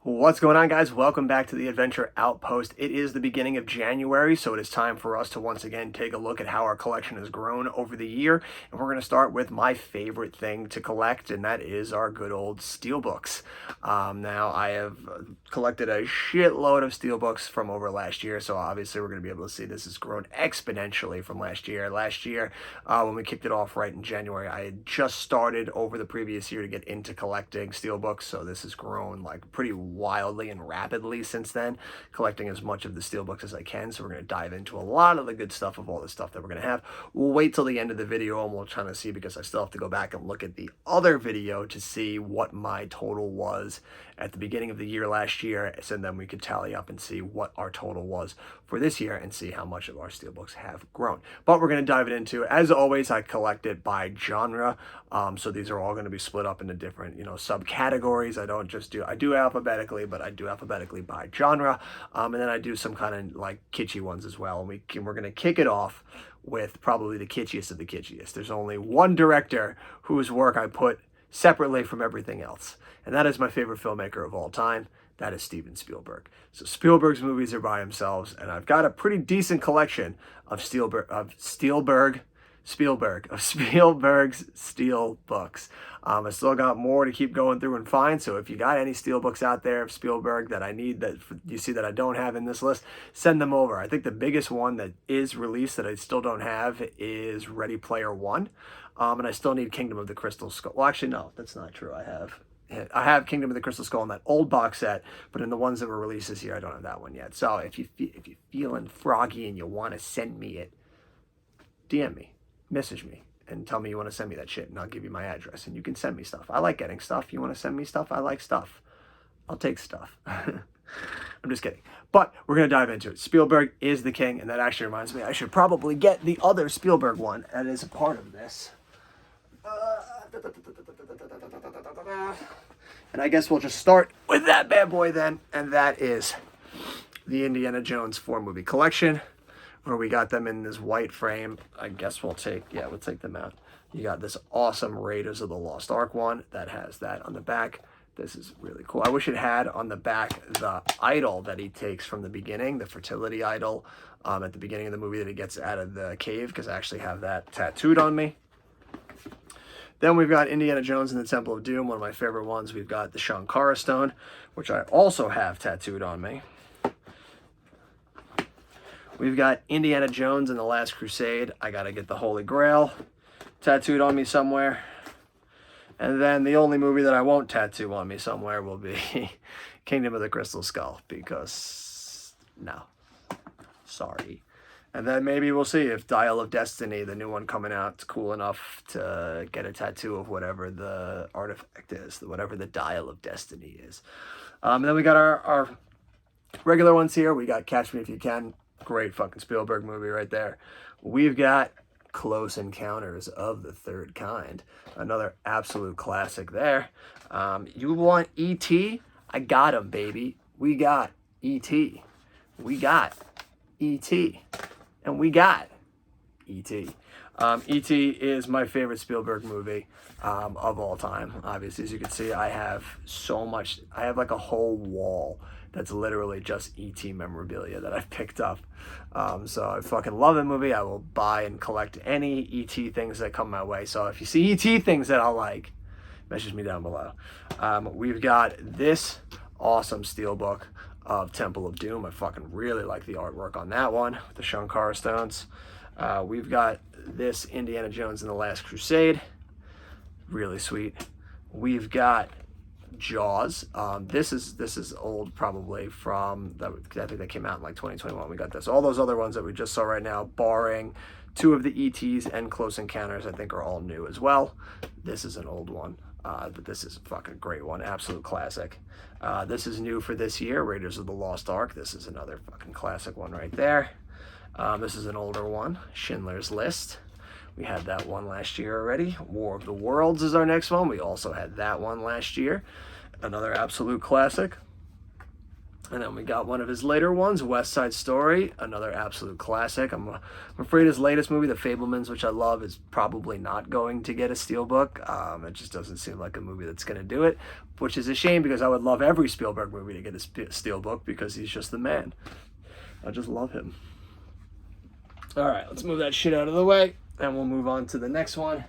What's going on, guys? Welcome back to the Adventure Outpost. It is the beginning of January, so it is time for us to once again take a look at how our collection has grown over the year. And we're going to start with my favorite thing to collect, and that is our good old Steelbooks. Now, I have collected a shitload of Steelbooks from over last year, so obviously we're going to be able to see this has grown exponentially from last year. Last year, when we kicked it off right in January, I had just started over the previous year to get into collecting Steelbooks, so this has grown like pretty wildly and rapidly since then, collecting as much of the Steelbooks as I can. So we're going to dive into a lot of the good stuff of all the stuff that we're going to have. We'll wait till the end of the video and we'll try to see, because I still have to go back and look at the other video to see what my total was at the beginning of the year last year, so then we could tally up and see what our total was for this year and see how much of our Steelbooks have grown. But we're going to dive it into, as always, I collect it by genre. So these are all going to be split up into different, subcategories. I do alphabetically, but I do alphabetically by genre. And then I do some kind of like kitschy ones as well. And we're going to kick it off with probably the kitschiest of the kitschiest. There's only one director whose work I put separately from everything else, and that is my favorite filmmaker of all time. That is Steven Spielberg. So Spielberg's movies are by themselves, and I've got a pretty decent collection of Spielberg's Steel books. I still got more to keep going through and find. So if you got any Steel books out there of Spielberg that I need, that you see that I don't have in this list, send them over. I think the biggest one that is released that I still don't have is Ready Player One. And I still need Kingdom of the Crystal Skull. Well, actually, no, that's not true. I have Kingdom of the Crystal Skull in that old box set, but in the ones that were released this year, I don't have that one yet. So if you're feeling froggy and you want to send me it, DM me, message me, and tell me you want to send me that shit, and I'll give you my address, and you can send me stuff. I like getting stuff. You want to send me stuff? I like stuff. I'll take stuff. I'm just kidding. But we're going to dive into it. Spielberg is the king, and that actually reminds me, I should probably get the other Spielberg one, and is a part of this. And I guess we'll just start with that bad boy then, and that is the Indiana Jones 4-movie collection, where we got them in this white frame. I guess we'll take them out. You got this awesome Raiders of the Lost Ark one that has that on the back. This is really cool. I wish it had on the back the idol that he takes from the beginning, the fertility idol at the beginning of the movie that he gets out of the cave, because I actually have that tattooed on me. Then we've got Indiana Jones and the Temple of Doom, one of my favorite ones. We've got the Shankara Stone, which I also have tattooed on me. We've got Indiana Jones and the Last Crusade. I gotta get the Holy Grail tattooed on me somewhere. And then the only movie that I won't tattoo on me somewhere will be Kingdom of the Crystal Skull, because no, sorry. And then maybe we'll see if Dial of Destiny, the new one coming out, is cool enough to get a tattoo of whatever the artifact is, whatever the Dial of Destiny is. And then we got our regular ones here. We got Catch Me If You Can. Great fucking Spielberg movie right there. We've got Close Encounters of the Third Kind. Another absolute classic there. You want E.T.? I got him, baby. We got E.T. We got E.T. And we got E.T. E.T. is my favorite Spielberg movie of all time. Obviously, as you can see, I have so much. I have like a whole wall that's literally just E.T. memorabilia that I've picked up. So I fucking love the movie. I will buy and collect any E.T. things that come my way. So if you see E.T. things that I'll like, message me down below. We've got this awesome Steelbook of Temple of Doom. I fucking really like the artwork on that one with the Shankara stones. We've got this Indiana Jones and the Last Crusade. Really sweet. We've got Jaws. This is old, probably from that. I think that came out in like 2021. We got this. All those other ones that we just saw right now, barring two of the ETs and Close Encounters, I think are all new as well. This is an old one. But this is a fucking great one. Absolute classic. This is new for this year. Raiders of the Lost Ark. This is another fucking classic one right there. This is an older one. Schindler's List. We had that one last year already. War of the Worlds is our next one. We also had that one last year. Another absolute classic. And then we got one of his later ones, West Side Story, another absolute classic. I'm afraid his latest movie, The Fablemans, which I love, is probably not going to get a Steelbook. It just doesn't seem like a movie that's going to do it, which is a shame because I would love every Spielberg movie to get a Steelbook because he's just the man. I just love him. All right, let's move that shit out of the way, and we'll move on to the next one.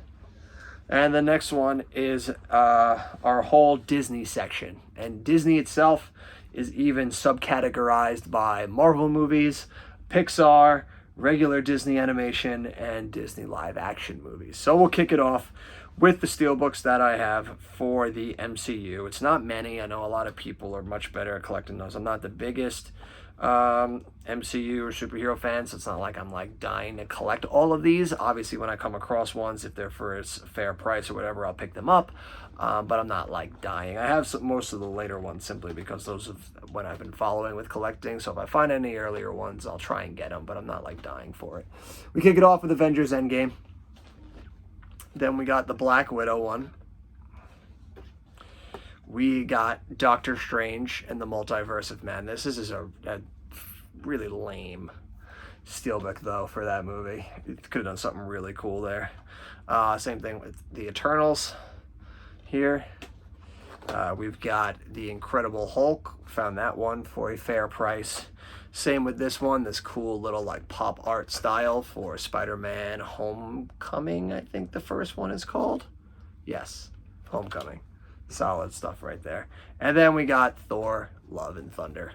And the next one is our whole Disney section. And Disney itself is even subcategorized by Marvel movies, Pixar, regular Disney animation, and Disney live action movies. So we'll kick it off with the Steelbooks that I have for the MCU. It's not many. I know a lot of people are much better at collecting those. I'm not the biggest MCU or superhero fan, so it's not like I'm like dying to collect all of these. Obviously, when I come across ones, if they're for a fair price or whatever, I'll pick them up. But I'm not like dying. I have most of the later ones simply because those are what I've been following with collecting. So if I find any earlier ones, I'll try and get them, but I'm not like dying for it. We kick it off with Avengers Endgame. Then we got the Black Widow one. We got Doctor Strange and the Multiverse of Madness. This is a really lame Steelbook, though, for that movie. It could have done something really cool there. Same thing with the Eternals here. We've got the Incredible Hulk. Found that one for a fair price. Same with this one, this cool little like pop art style for Spider-Man Homecoming, I think the first one is called. Yes, Homecoming. Solid stuff right there. And then we got Thor, Love and Thunder.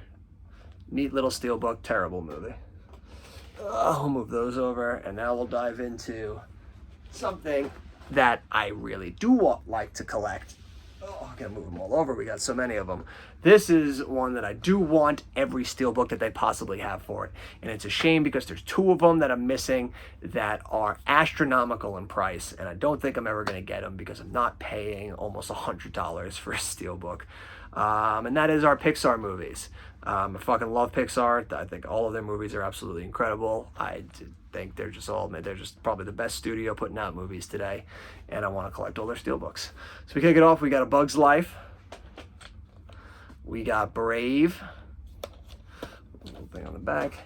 Neat little Steelbook, terrible movie. I'll move those over, and now we'll dive into something that I really do like to collect. Oh, I gotta move them all over. We got so many of them. This is one that I do want every Steelbook that they possibly have for it. And it's a shame because there's two of them that I'm missing that are astronomical in price. And I don't think I'm ever going to get them because I'm not paying almost $100 for a Steelbook. And that is our Pixar movies. I fucking love Pixar. I think all of their movies are absolutely incredible. I think they're just probably the best studio putting out movies today. And I want to collect all their Steelbooks. So we kick it off. We got A Bug's Life. We got Brave. Little thing on the back.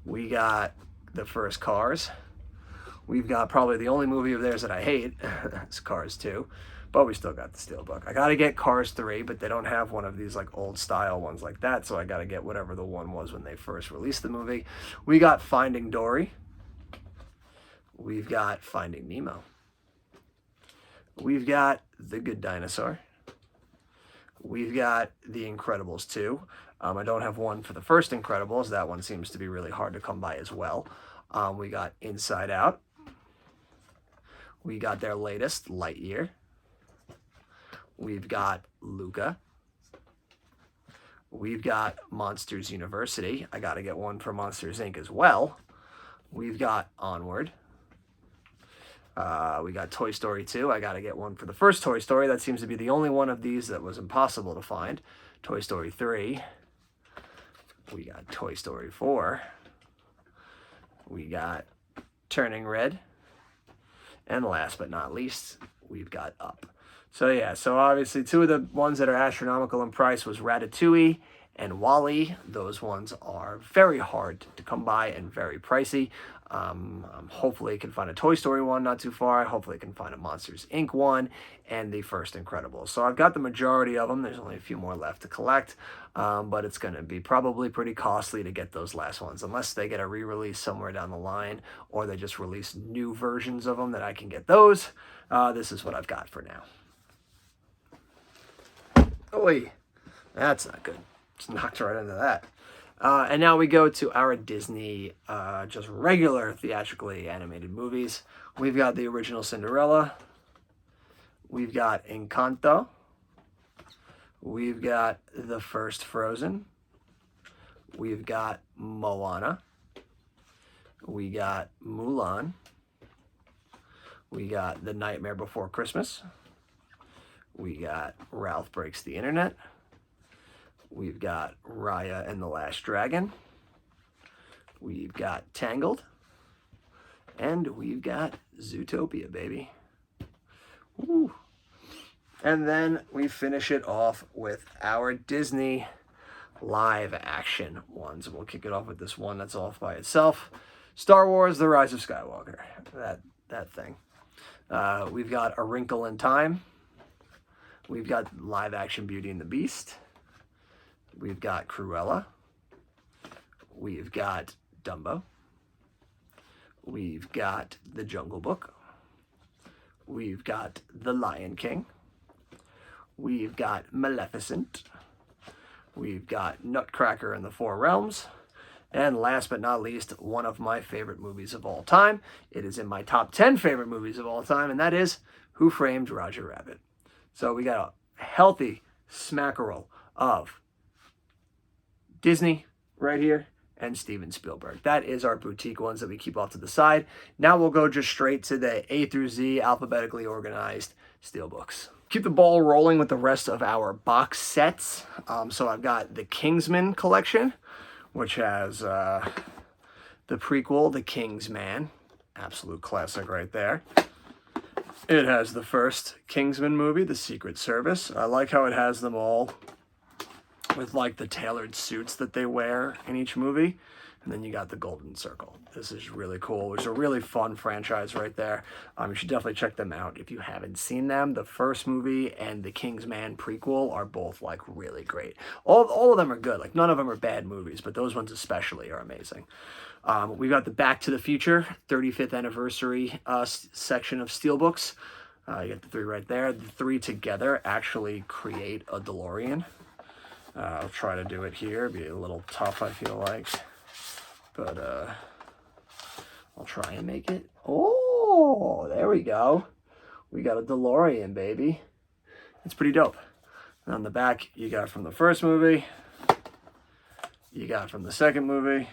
We got the first Cars. We've got probably the only movie of theirs that I hate. It's Cars 2. But we still got the Steelbook. I got to get Cars 3, but they don't have one of these like old style ones like that. So I got to get whatever the one was when they first released the movie. We got Finding Dory. We've got Finding Nemo. We've got The Good Dinosaur. We've got The Incredibles 2. I don't have one for the first Incredibles. That one seems to be really hard to come by as well. We got Inside Out. We got their latest, Lightyear. We've got Luca. We've got Monsters University. I got to get one for Monsters, Inc. as well. We've got Onward. We got Toy Story 2. I got to get one for the first Toy Story. That seems to be the only one of these that was impossible to find. Toy Story 3. We got Toy Story 4. We got Turning Red. And last but not least, we've got Up. So yeah, so obviously two of the ones that are astronomical in price was Ratatouille and WALL-E. Those ones are very hard to come by and very pricey. Hopefully I can find a Toy Story one not too far. Hopefully I can find a Monsters, Inc. one and the first Incredibles. So I've got the majority of them. There's only a few more left to collect, but it's going to be probably pretty costly to get those last ones unless they get a re-release somewhere down the line or they just release new versions of them that I can get those. This is what I've got for now. Oy, that's not good. Just knocked right into that. And now we go to our Disney, just regular theatrically animated movies. We've got the original Cinderella. We've got Encanto. We've got the first Frozen. We've got Moana. We got Mulan. We got The Nightmare Before Christmas. We got Ralph Breaks the Internet. We've got Raya and the Last Dragon. We've got Tangled. And we've got Zootopia, baby. Woo. And then we finish it off with our Disney live action ones. We'll kick it off with this one that's off by itself. Star Wars: The Rise of Skywalker. That thing. We've got A Wrinkle in Time. We've got live action Beauty and the Beast. We've got Cruella. We've got Dumbo. We've got The Jungle Book. We've got The Lion King. We've got Maleficent. We've got Nutcracker in the Four Realms. And last but not least, one of my favorite movies of all time. It is in my top 10 favorite movies of all time, and that is Who Framed Roger Rabbit. So we got a healthy smackerel of Disney right here and Steven Spielberg. That is our boutique ones that we keep off to the side. Now we'll go just straight to the A through Z alphabetically organized Steelbooks. Keep the ball rolling with the rest of our box sets. So I've got the Kingsman collection, which has the prequel, The King's Man. Absolute classic right there. It has the first Kingsman movie, The Secret Service. I like how it has them all with like the tailored suits that they wear in each movie. And then you got the Golden Circle. This is really cool. It's a really fun franchise right there. You should definitely check them out if you haven't seen them. The first movie and the Kingsman prequel are both like really great. All of them are good. Like none of them are bad movies, but those ones especially are amazing. We've got the Back to the Future 35th anniversary section of Steelbooks. You got the three right there. The three together actually create a DeLorean. I'll try to do it here. It'll be a little tough, I feel like. But I'll try and make it. Oh, there we go. We got a DeLorean, baby. It's pretty dope. And on the back, you got from the first movie. You got from the second movie.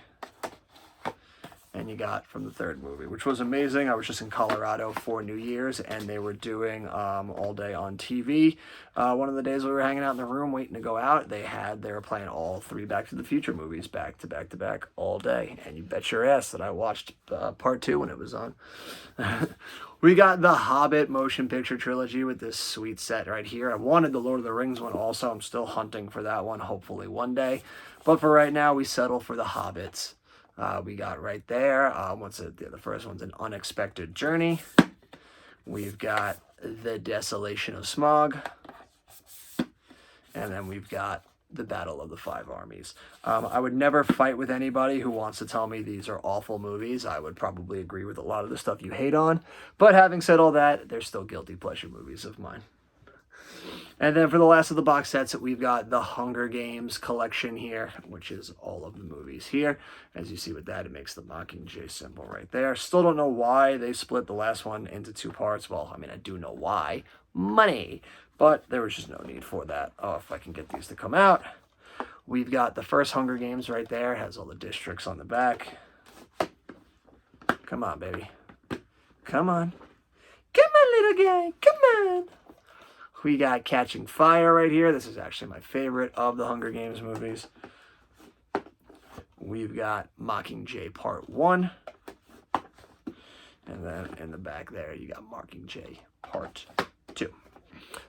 And you got from the third movie, which was amazing. I was just in Colorado for New Year's, and they were doing all day on TV. One of the days we were hanging out in the room waiting to go out, they were playing all three Back to the Future movies back to back to back all day. And you bet your ass that I watched part 2 when it was on. We got the Hobbit motion picture trilogy with this sweet set right here. I wanted the Lord of the Rings one also. I'm still hunting for that one, hopefully one day. But for right now, we settle for the Hobbits. We got right there. The first one's An Unexpected Journey. We've got The Desolation of Smaug. And then we've got The Battle of the Five Armies. I would never fight with anybody who wants to tell me these are awful movies. I would probably agree with a lot of the stuff you hate on. But having said all that, they're still guilty pleasure movies of mine. And then for the last of the box sets, we've got the Hunger Games collection here, which is all of the movies here. As you see with that, it makes the Mockingjay symbol right there. Still don't know why they split the last one into 2 parts. Well, I mean, I do know why. Money. But there was just no need for that. Oh, if I can get these to come out. We've got the first Hunger Games right there. It has all the districts on the back. Come on, baby. Come on. Come on, little guy. Come on. We got Catching Fire right here. This is actually my favorite of the Hunger Games movies. We've got Mockingjay Part 1. And then in the back there, you got Mockingjay Part 2.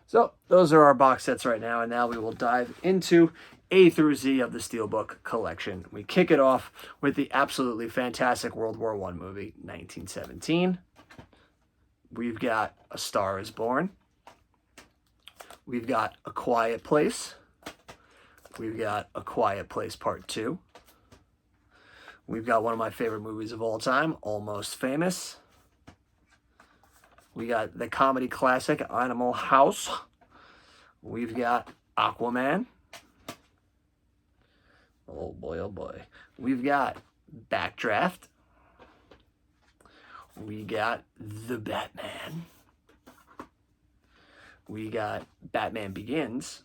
So those are our box sets right now. And now we will dive into A through Z of the Steelbook collection. We kick it off with the absolutely fantastic World War I movie, 1917. We've got A Star is Born. We've got A Quiet Place. We've got A Quiet Place Part 2. We've got one of my favorite movies of all time, Almost Famous. We got the comedy classic Animal House. We've got Aquaman. Oh boy, oh boy. We've got Backdraft. We got The Batman. We got Batman Begins.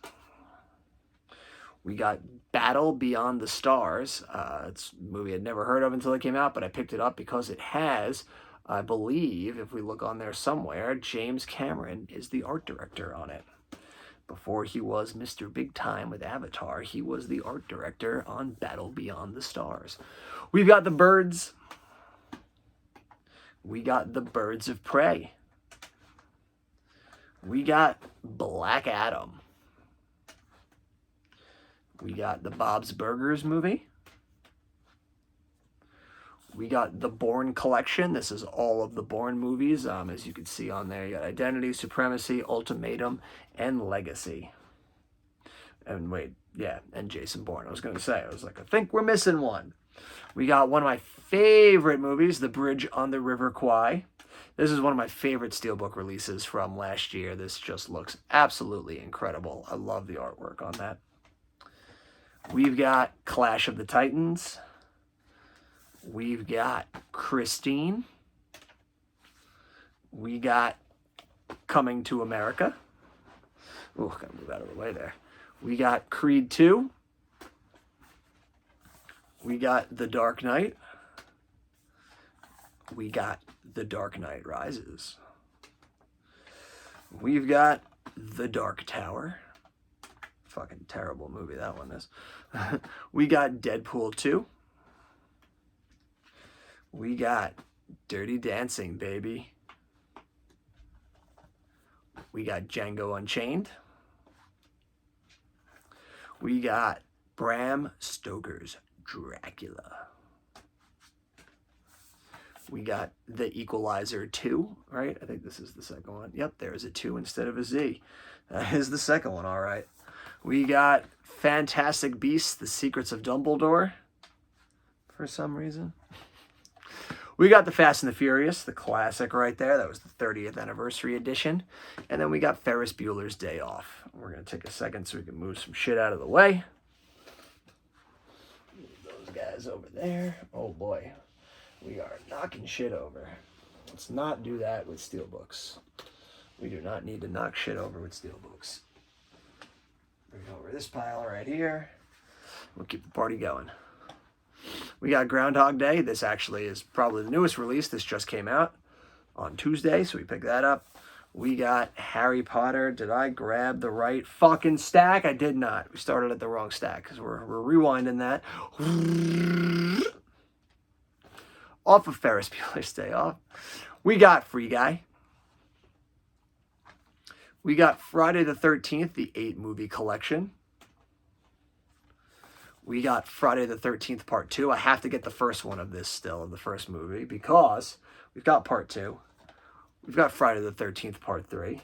We got Battle Beyond the Stars. It's a movie I'd never heard of until it came out, but I picked it up because it has, I believe, if we look on there somewhere, James Cameron is the art director on it. Before he was Mr. Big Time with Avatar, he was the art director on Battle Beyond the Stars. We've got The Birds. We got The Birds of Prey. We got Black Adam. We got the Bob's Burgers movie. We got the Bourne collection. This is all of the Bourne movies. As you can see on there, you got Identity, Supremacy, Ultimatum, and Legacy. And wait, yeah, and Jason Bourne. I was going to say, I think we're missing one. We got one of my favorite movies, The Bridge on the River Kwai. This is one of my favorite Steelbook releases from last year. This just looks absolutely incredible. I love the artwork on that. We've got Clash of the Titans. We've got Christine. We got Coming to America. Oh, gotta move out of the way there. We got Creed 2. We got The Dark Knight. We got The Dark Knight Rises. We've got The Dark Tower. Fucking terrible movie that one is. We got Deadpool 2. We got Dirty Dancing, baby. We got Django Unchained. We got Bram Stoker's Dracula. We got The Equalizer 2, right? I think this is the second one. Yep, there's a 2 instead of a Z. That is the second one, all right. We got Fantastic Beasts, The Secrets of Dumbledore, for some reason. We got The Fast and the Furious, the classic right there. That was the 30th anniversary edition. And then we got Ferris Bueller's Day Off. We're going to take a second so we can move some shit out of the way. Move those guys over there. Oh boy, we are knocking shit over. Let's not do that with Steelbooks. We do not need to knock shit over with Steelbooks. Bring over this pile right here. We'll keep the party going. We got Groundhog Day. This actually is probably the newest release. This just came out on Tuesday, so we picked that up. We got Harry Potter. Did I grab the right fucking stack? I did not. We started at the wrong stack because we're rewinding that. Off of Ferris Bueller's Day Off. We got Free Guy. We got Friday the 13th, the 8-movie collection. We got Friday the 13th Part 2. I have to get the first one of this still, of the first movie, because we've got Part 2. We've got Friday the 13th Part 3.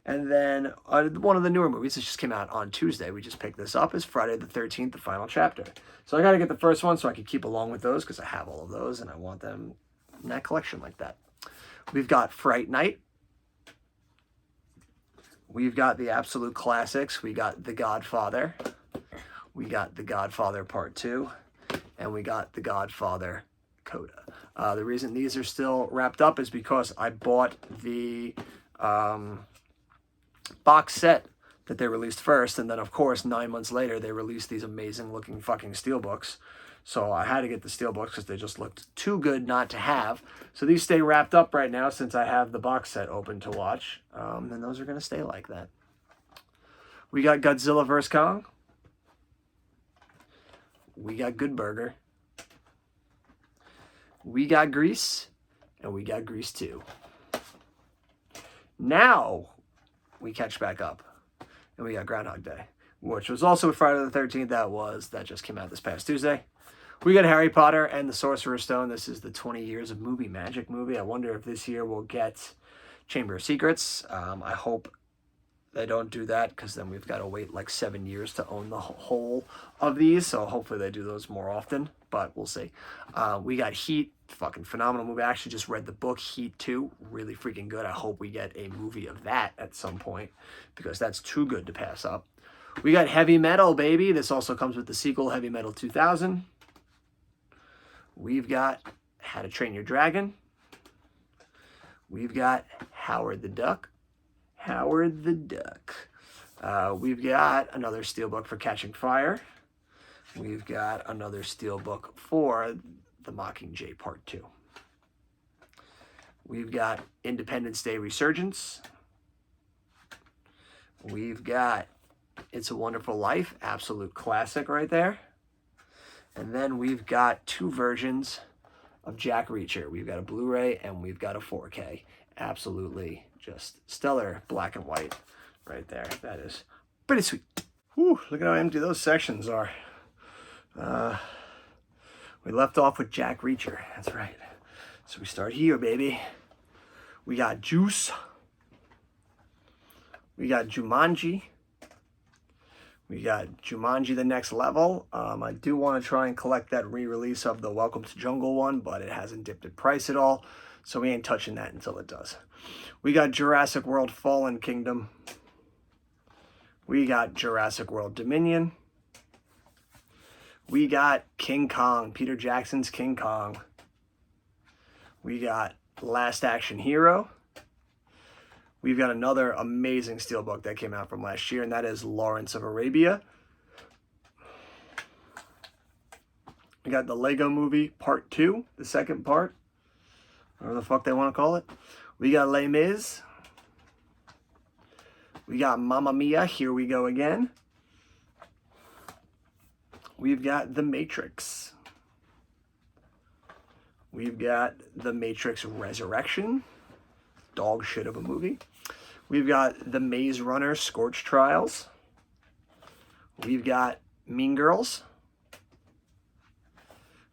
And then one of the newer movies that just came out on Tuesday, we just picked this up, is Friday the 13th, the final chapter. So I got to get the first one so I can keep along with those, because I have all of those and I want them in that collection like that. We've got Fright Night. We've got the absolute classics. We got The Godfather. We got The Godfather Part 2. And we got The Godfather Coda. The reason these are still wrapped up is because I bought the box set that they released first. And then, of course, 9 months later, they released these amazing looking fucking Steelbooks. So I had to get the Steelbooks because they just looked too good not to have. So these stay wrapped up right now since I have the box set open to watch. And those are going to stay like that. We got Godzilla vs. Kong. We got Good Burger. We got Grease. And we got Grease 2. Now we catch back up. And we got Groundhog Day, which was also Friday the 13th. That just came out this past Tuesday. We got Harry Potter and the Sorcerer's Stone. This is the 20 Years of Movie Magic movie. I wonder if this year we'll get Chamber of Secrets. I hope they don't do that, because then we've got to wait like 7 years to own the whole of these. So hopefully they do those more often, but we'll see. We got Heat, fucking phenomenal movie. I actually just read the book, Heat 2, really freaking good. I hope we get a movie of that at some point, because that's too good to pass up. We got Heavy Metal, baby. This also comes with the sequel, Heavy Metal 2000. We've got How to Train Your Dragon. We've got Howard the Duck. Howard the Duck. We've got another Steelbook for Catching Fire. We've got another Steelbook for The Mockingjay Part 2. We've got Independence Day Resurgence. We've got It's a Wonderful Life, absolute classic right there. And then we've got 2 versions of Jack Reacher. We've got a Blu-ray and we've got a 4K. Absolutely just stellar black and white right there. That is pretty sweet. Whew, look at how empty those sections are. We left off with Jack Reacher. That's right. So we start here, baby. We got Juice. We got Jumanji. We got Jumanji The Next Level. I do want to try and collect that re-release of the Welcome to Jungle one, but it hasn't dipped in price at all, so we ain't touching that until it does. We got Jurassic World Fallen Kingdom. We got Jurassic World Dominion. We got King Kong, Peter Jackson's King Kong. We got Last Action Hero. We've got another amazing steelbook that came out from last year, and that is Lawrence of Arabia. We got the Lego Movie Part 2, the second part, whatever the fuck they want to call it. We got Les Mis. We got Mamma Mia, Here We Go Again. We've got The Matrix. We've got The Matrix Resurrection. Dog shit of a movie. We've got The Maze Runner Scorch Trials. We've got Mean Girls.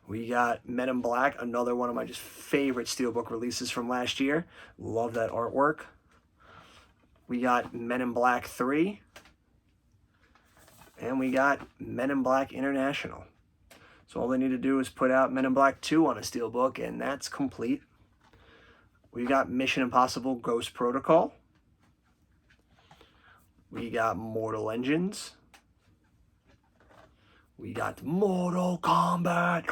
We got Men in Black, another one of my just favorite steelbook releases from last year. Love that artwork. We got Men in Black 3. And we got Men in Black International. So all they need to do is put out Men in Black 2 on a steelbook, and that's complete. We got Mission Impossible Ghost Protocol. We got Mortal Engines. We got Mortal Kombat.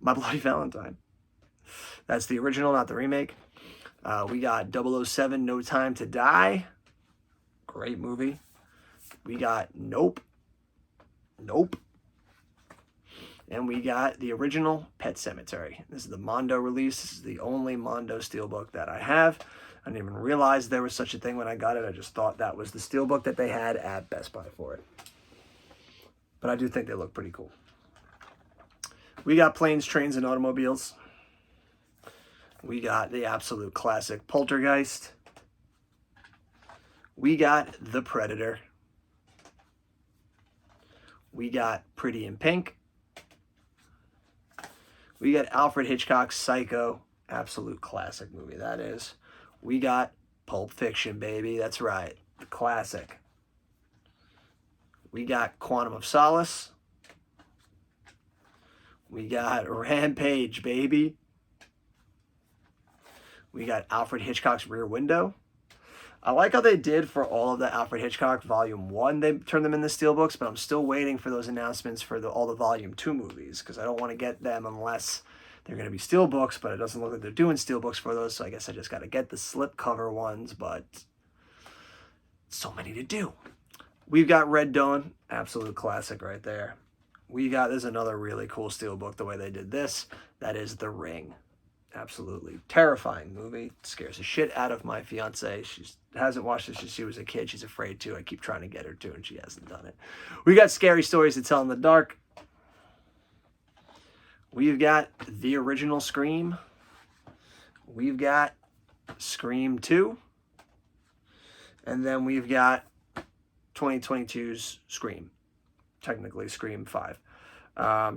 My Bloody Valentine. That's the original, not the remake. We got 007 No Time to Die. Great movie. We got Nope. And we got the original Pet Sematary. This is the Mondo release. This is the only Mondo steelbook that I have. I didn't even realize there was such a thing when I got it. I just thought that was the steelbook that they had at Best Buy for it. But I do think they look pretty cool. We got Planes, Trains, and Automobiles. We got the absolute classic Poltergeist. We got The Predator. We got Pretty in Pink. We got Alfred Hitchcock's Psycho, absolute classic movie that is. We got Pulp Fiction, baby, that's right, the classic. We got Quantum of Solace. We got Rampage, baby. We got Alfred Hitchcock's Rear Window. I like how they did for all of the Alfred Hitchcock Volume 1. They turned them into steelbooks, but I'm still waiting for those announcements for all the Volume 2 movies, because I don't want to get them unless they're going to be steelbooks, but it doesn't look like they're doing steelbooks for those, so I guess I just got to get the slipcover ones, but so many to do. We've got Red Dawn, absolute classic right there. There's another really cool steelbook, the way they did this. That is The Ring. Absolutely terrifying movie. It scares the shit out of my fiance. She hasn't watched it since she was a kid. She's afraid to. I keep trying to get her to, and she hasn't done it. We got Scary Stories to Tell in the Dark. We've got the original Scream. We've got Scream 2. And then we've got 2022's Scream. Technically Scream 5.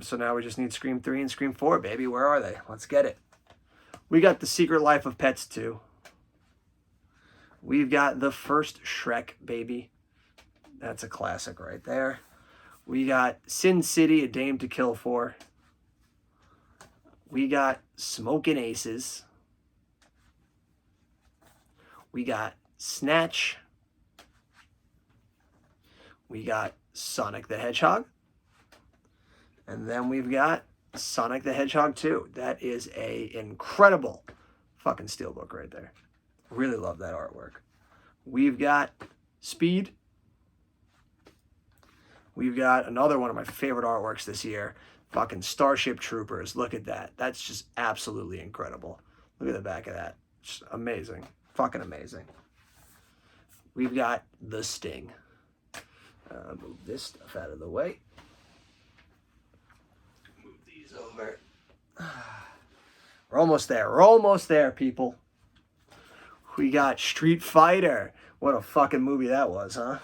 So now we just need Scream 3 and Scream 4, baby. Where are they? Let's get it. We got The Secret Life of Pets 2. We've got the first Shrek, baby. That's a classic right there. We got Sin City, A Dame to Kill For. We got Smokin' Aces. We got Snatch. We got Sonic the Hedgehog. And then we've got Sonic the Hedgehog 2. That is a incredible fucking steelbook right there. Really love that artwork. We've got Speed. We've got another one of my favorite artworks this year. Fucking Starship Troopers. Look at that. That's just absolutely incredible. Look at the back of that. Just amazing. Fucking amazing. We've got The Sting. Move this stuff out of the way. Move these over. We're almost there. We're almost there, people. We got Street Fighter. What a fucking movie that was, huh?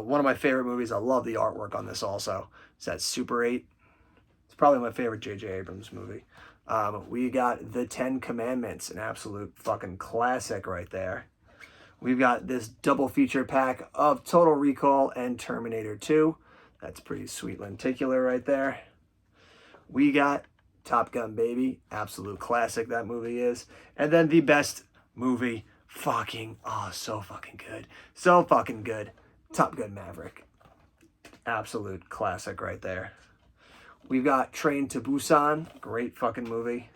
One of my favorite movies. I love the artwork on this also. It's that Super 8. It's probably my favorite J.J. Abrams movie. We got The 10 Commandments, an absolute fucking classic right there. We've got this double feature pack of Total Recall and Terminator 2. That's pretty sweet lenticular right there. We got Top Gun Baby, absolute classic that movie is. And then the best movie, so fucking good. So fucking good. Top Gun Maverick. Absolute classic right there. We've got Train to Busan, great fucking movie.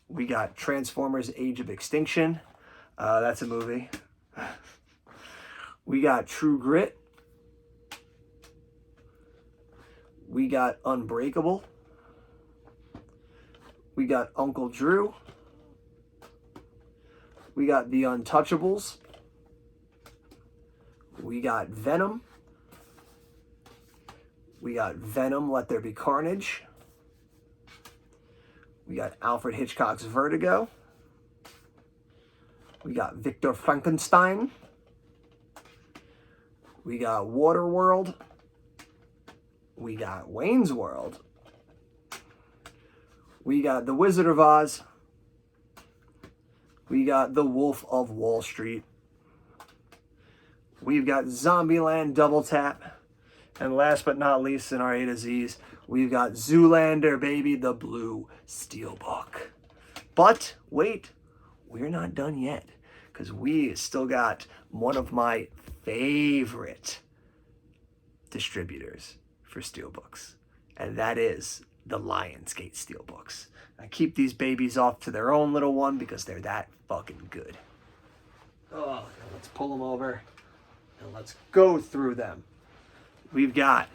We got Transformers Age of Extinction. That's a movie. We got True Grit. We got Unbreakable. We got Uncle Drew. We got The Untouchables. We got Venom. We got Venom, Let There Be Carnage. We got Alfred Hitchcock's Vertigo. We got Victor Frankenstein. We got Waterworld. We got Wayne's World. We got The Wizard of Oz. We got The Wolf of Wall Street. We've got Zombieland Double Tap. And last but not least in our A to Z's, we've got Zoolander, baby, the blue Steelbook. But wait, we're not done yet, because we still got one of my favorite distributors for Steelbooks, and that is the Lionsgate Steelbooks. I keep these babies off to their own little one because they're that fucking good. Oh, let's pull them over and let's go through them. We've got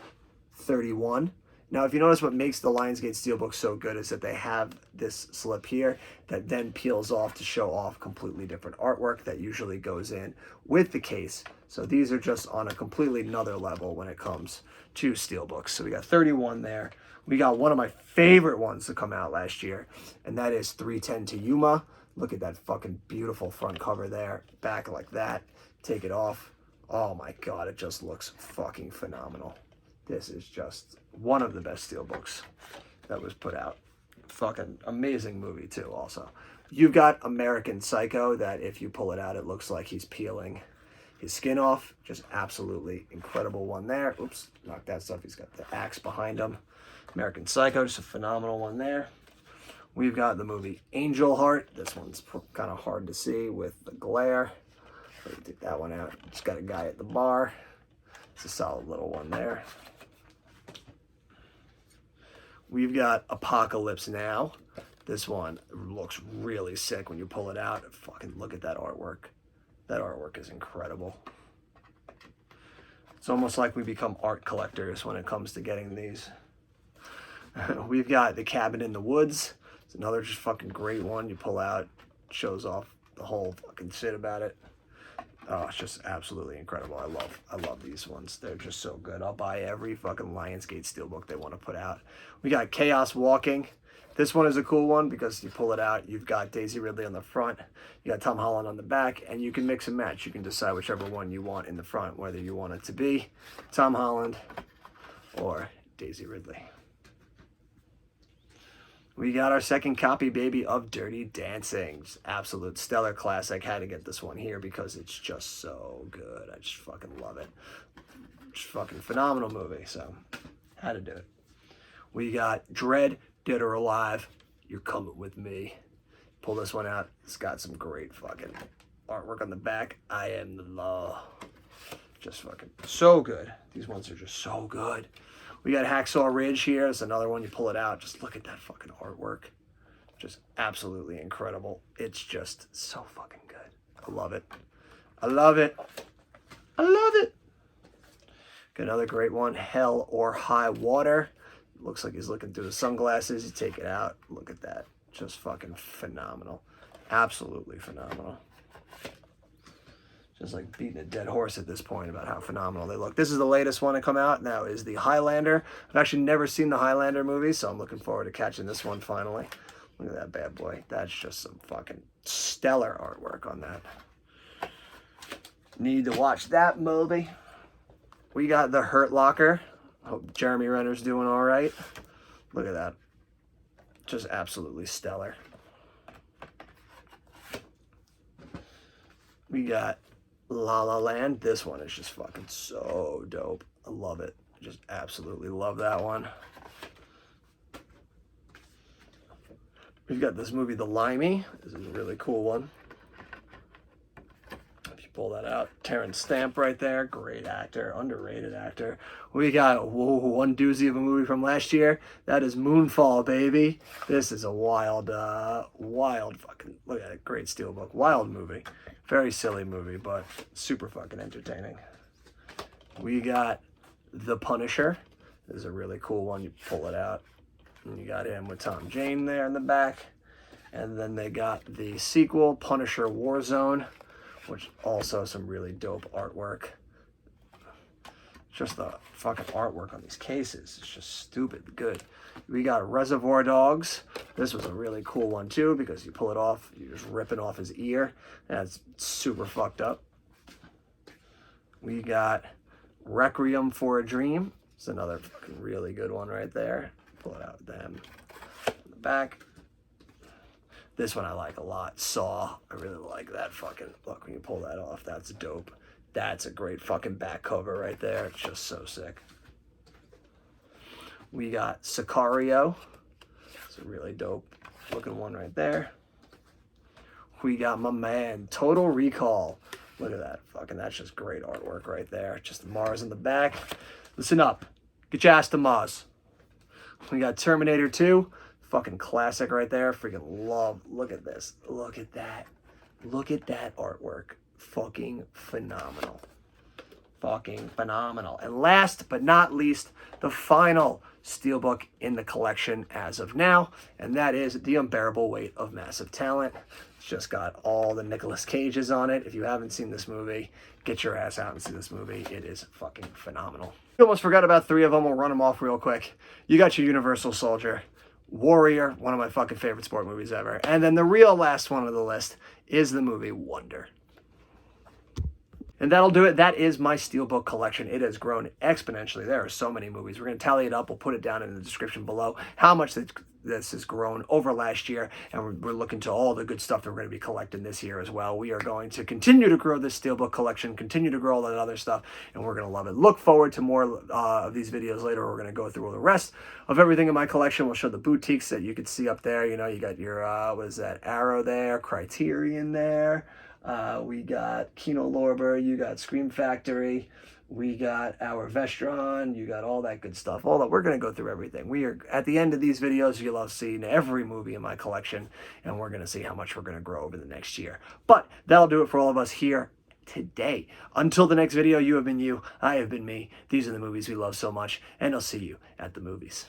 31. Now, if you notice, what makes the Lionsgate Steelbook so good is that they have this slip here that then peels off to show off completely different artwork that usually goes in with the case. So these are just on a completely another level when it comes to Steelbooks. So we got 31 there. We got one of my favorite ones to come out last year, and that is 310 to Yuma. Look at that fucking beautiful front cover there. Back like that. Take it off. Oh my God, it just looks fucking phenomenal. This is just one of the best Steelbooks that was put out. Fucking amazing movie too also. You've got American Psycho that if you pull it out, it looks like he's peeling his skin off. Just absolutely incredible one there. Oops, knocked that stuff. He's got the axe behind him. American Psycho, just a phenomenal one there. We've got the movie Angel Heart. This one's kind of hard to see with the glare. Let me take that one out. It's got a guy at the bar. It's a solid little one there. We've got Apocalypse Now. This one looks really sick when you pull it out. Fucking look at that artwork. That artwork is incredible. It's almost like we become art collectors when it comes to getting these. We've got The Cabin in the Woods. It's another just fucking great one. You pull out, shows off the whole fucking shit about it. Oh, it's just absolutely incredible. I love these ones. They're just so good. I'll buy every fucking Lionsgate Steelbook they want to put out. We got Chaos Walking. This one is a cool one because you pull it out, you've got Daisy Ridley on the front, you got Tom Holland on the back, and you can mix and match. You can decide whichever one you want in the front, whether you want it to be Tom Holland or Daisy Ridley. We got our second copy, baby, of Dirty Dancing. Just absolute stellar classic. Had to get this one here because it's just so good. I just fucking love it. Just fucking phenomenal movie, so had to do it. We got Dread, Dead or Alive, You're Coming With Me. Pull this one out. It's got some great fucking artwork on the back. I Am the Law. Just fucking so good. These ones are just so good. We got Hacksaw Ridge here. It's another one. You pull it out. Just look at that fucking artwork. Just absolutely incredible. It's just so fucking good. I love it. I love it. I love it. Got another great one. Hell or High Water. Looks like he's looking through the sunglasses. You take it out. Look at that. Just fucking phenomenal. Absolutely phenomenal. Just like beating a dead horse at this point about how phenomenal they look. This is the latest one to come out now, is the Highlander. I've actually never seen the Highlander movie, so I'm looking forward to catching this one finally. Look at that bad boy. That's just some fucking stellar artwork on that. Need to watch that movie. We got The Hurt Locker. Hope Jeremy Renner's doing all right. Look at that. Just absolutely stellar. We got La La Land. This one is just fucking so dope. I love it. Just absolutely love that one. We've got this movie, The Limey. This is a really cool one. If you pull that out, Terrence Stamp right there. Great actor, underrated actor. We got one doozy of a movie from last year. That is Moonfall, baby. This is a wild fucking, look at it, great Steelbook. Wild movie. Very silly movie, but super fucking entertaining. We got The Punisher. This is a really cool one. You pull it out. And you got him with Tom Jane there in the back. And then they got the sequel, Punisher Warzone, which also some really dope artwork. Just the fucking artwork on these cases. It's just stupid good. We got Reservoir Dogs. This was a really cool one too, because you pull it off, you're just ripping off his ear. That's super fucked up. We got Requiem for a Dream. It's another fucking really good one right there. Pull it out with them in the back. This one I like a lot. Saw. I really like that fucking, look, when you pull that off, that's dope. That's a great fucking back cover right there. It's just so sick. We got Sicario. It's a really dope looking one right there. We got my man, Total Recall. Look at that. Fucking, that's just great artwork right there. Just Mars in the back. Listen up. Get your ass to Mars. We got Terminator 2. Fucking classic right there. Freaking love. Look at this. Look at that. Look at that artwork. Fucking phenomenal. Fucking phenomenal. And last but not least, the final Steelbook in the collection as of now, and that is The Unbearable Weight of Massive Talent. It's just got all the Nicolas Cages on it. If you haven't seen this movie, get your ass out and see this movie. It is fucking phenomenal. You almost forgot about three of them. We'll run them off real quick. You got your Universal Soldier, Warrior, one of my fucking favorite sport movies ever. And then the real last one on the list is the movie Wonder. And that'll do it. That is my Steelbook collection. It has grown exponentially. There are so many movies. We're going to tally it up. We'll put it down in the description below how much this has grown over last year. And we're looking to all the good stuff that we're going to be collecting this year as well. We are going to continue to grow this Steelbook collection, continue to grow all that other stuff, and we're going to love it. Look forward to more of these videos later. We're going to go through all the rest of everything in my collection. We'll show the boutiques that you could see up there. You know, you got your, what is that, Arrow there, Criterion there. We got Kino Lorber, you got Scream Factory, we got our Vestron, you got all that good stuff. All that, we're going to go through everything. We are, at the end of these videos, you'll have seen every movie in my collection, and we're going to see how much we're going to grow over the next year. But that'll do it for all of us here today. Until the next video, you have been you, I have been me. These are the movies we love so much, and I'll see you at the movies.